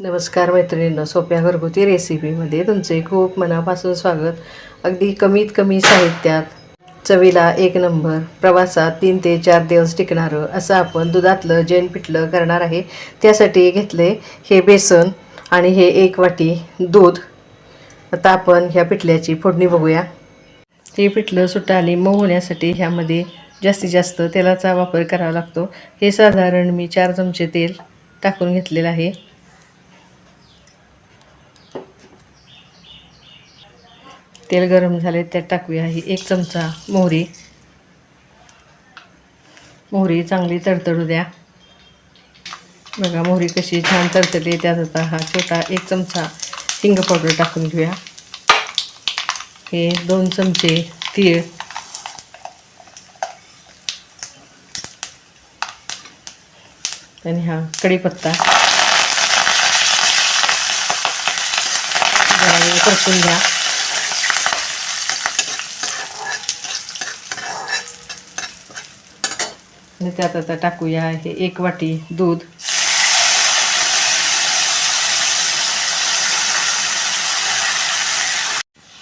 नमस्कार मैत्रिणींनो, सोप्या घरगुती रेसिपीमध्ये तुमचे खूप मनापासून स्वागत. अगदी कमीत कमी साहित्यात चवीला एक नंबर, प्रवासात 3 ते 4 दिवस टिकणारं असं आपण दुधातलं जैन पिठलं करणार आहे. त्यासाठी घेतले हे बेसन आणि हे 1 वाटी दूध. आता आपण ह्या पिठल्याची फोडणी बघूया. हे पिठलं सुट्टं आणि मऊ होण्यासाठी ह्यामध्ये जास्तीत जास्त तेलाचा वापर करावा लागतो. हे साधारण मी 4 चमचे तेल टाकून घेतलेलं आहे. तेल गरम झाले त्यात टाकूया ही 1 चमचा मोहरी. मोहरी चांगली तडतडू द्या. बघा मोहरी कशी छान तडतडली. त्यात आता हा छोटा 1 चमचा हिंग पावडर टाकून घेऊया. हे 2 चमचे तीळ, आणि हा कढीपत्ता जरा वेळ परतून घ्या. आणि त्यात आता टाकूया हे 1 वाटी दूध.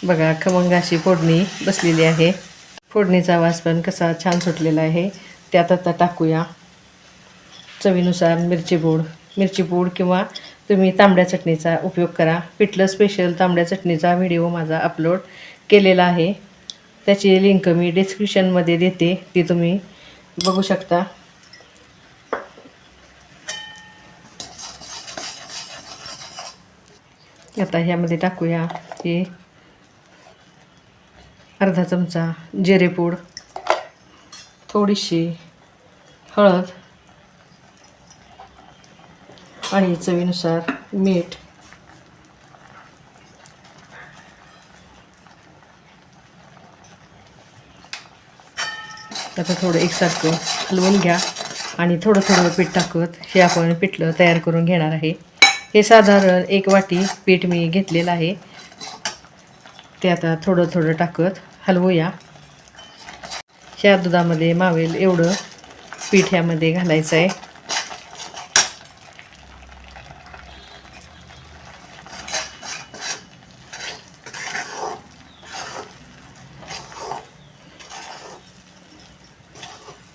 बघा खमंग अशी फोडणी बसलेली आहे. फोडणीचा वास पण कसा छान सुटलेला आहे. त्यात आता टाकूया चवीनुसार मिरची पूड किंवा तुम्ही तांबड्या चटणीचा उपयोग करा. पिठलं स्पेशल तांबड्या चटणीचा व्हिडिओ माझा अपलोड केलेला आहे. त्याची लिंक मी डिस्क्रिप्शनमध्ये देते, ती तुम्ही बघू शकता. आता ह्यामध्ये टाकूया हे अर्धा चमचा जिरेपूड, थोडीशी हळद आणि चवीनुसार मीठ. आता थोडं एकसारखं हलवून घ्या आणि थोडं थोडं पीठ टाकत हे आपण पिठलं तयार करून घेणार आहे. हे साधारण 1 वाटी पीठ मी घेतलेलं आहे. ते आता थोडं थोडं टाकत हलवूया. ह्या दुधामध्ये मावेल एवढं पीठ ह्यामध्ये घालायचं आहे.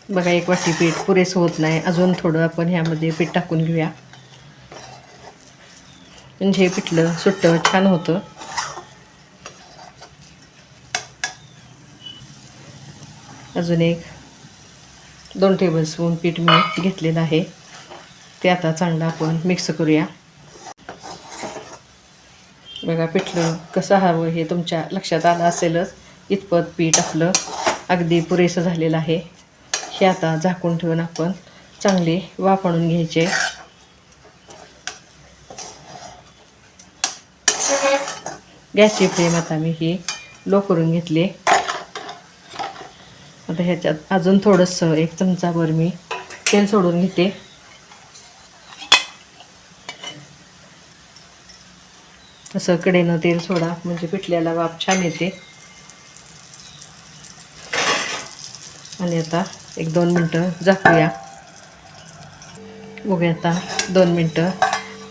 बघा 1 वाटी पीठ पुरेसं होत नाही, अजून थोडं आपण ह्यामध्ये पीठ टाकून घेऊया. म्हणजे पिठलं सुट्टं छान होतं. अजून 2 टेबलस्पून पीठ मी घेतलेलं आहे. ते आता चांगलं आपण मिक्स करूया. बघा पिठलं कसं हवं हे तुमच्या लक्षात आलं असेलच. इतपत पीठ आपलं अगदी पुरेसं झालेलं आहे. हे आता झाकून ठेवून आपण चांगले वाफ आणून घ्यायचे. गॅसची फ्लेम आता मी ही लो करून घेतली. आता ह्याच्यात अजून थोडंसं 1 चमचाभर मी तेल सोडून घेते. असं कडेनं तेल सोडा म्हणजे पिठल्याला वाफ छान येते. आणि आता 1-2 मिनटं झाकूया. बघूया आता 2 मिनटं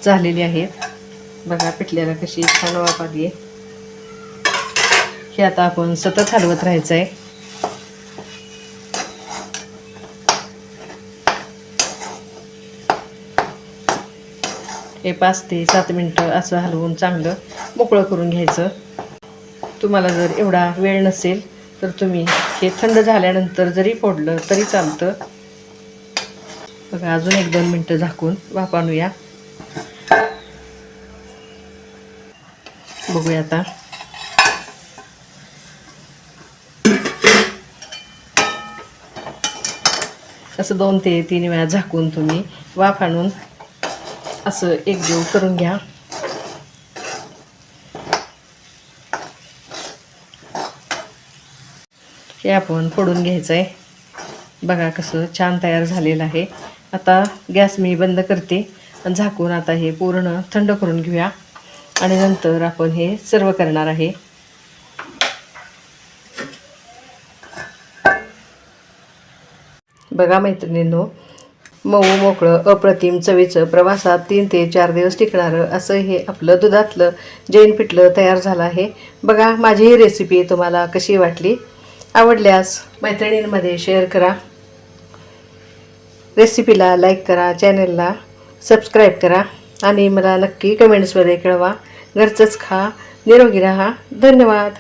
झालेली आहेत. बघा पिठल्याला कशी छान वाफ आली आहे. हे आता आपण सतत हलवत राहायचं आहे. हे 5 ते 7 मिनटं असं हलवून चांगलं मोकळं करून घ्यायचं. तुम्हाला जर एवढा वेळ नसेल तर तुम्ही हे थंड झाल्यानंतर जरी फोडलं तरी चालतं. बघा अजून 1-2 मिनटं झाकून वाफ आणूया. बघूया आता. असं 2 ते 3 वेळा झाकून तुम्ही वाफ आणून असं एकजीव करून घ्या. हे आपण फोडून घ्यायचं आहे. बघा कसं छान तयार झालेलं आहे. आता गॅस मी बंद करते आणि झाकून आता हे पूर्ण थंड करून घेऊया आणि नंतर आपण हे सर्व करणार आहे. बघा मैत्रिणींनो, मऊ मोकळं अप्रतिम चवीचं प्रवासात 3 ते 4 दिवस टिकणारं असं हे आपलं दुधातलं जैन पिठलं तयार झालं आहे. बघा माझी ही रेसिपी तुम्हाला कशी वाटली. आवडल्यास मैत्रिणींमध्ये शेअर करा, रेसिपीला लाईक करा, चॅनलला सबस्क्राईब करा आणि मला नक्की कमेंट्समध्ये कळवा. घरचंच खा, निरोगी राहा. धन्यवाद.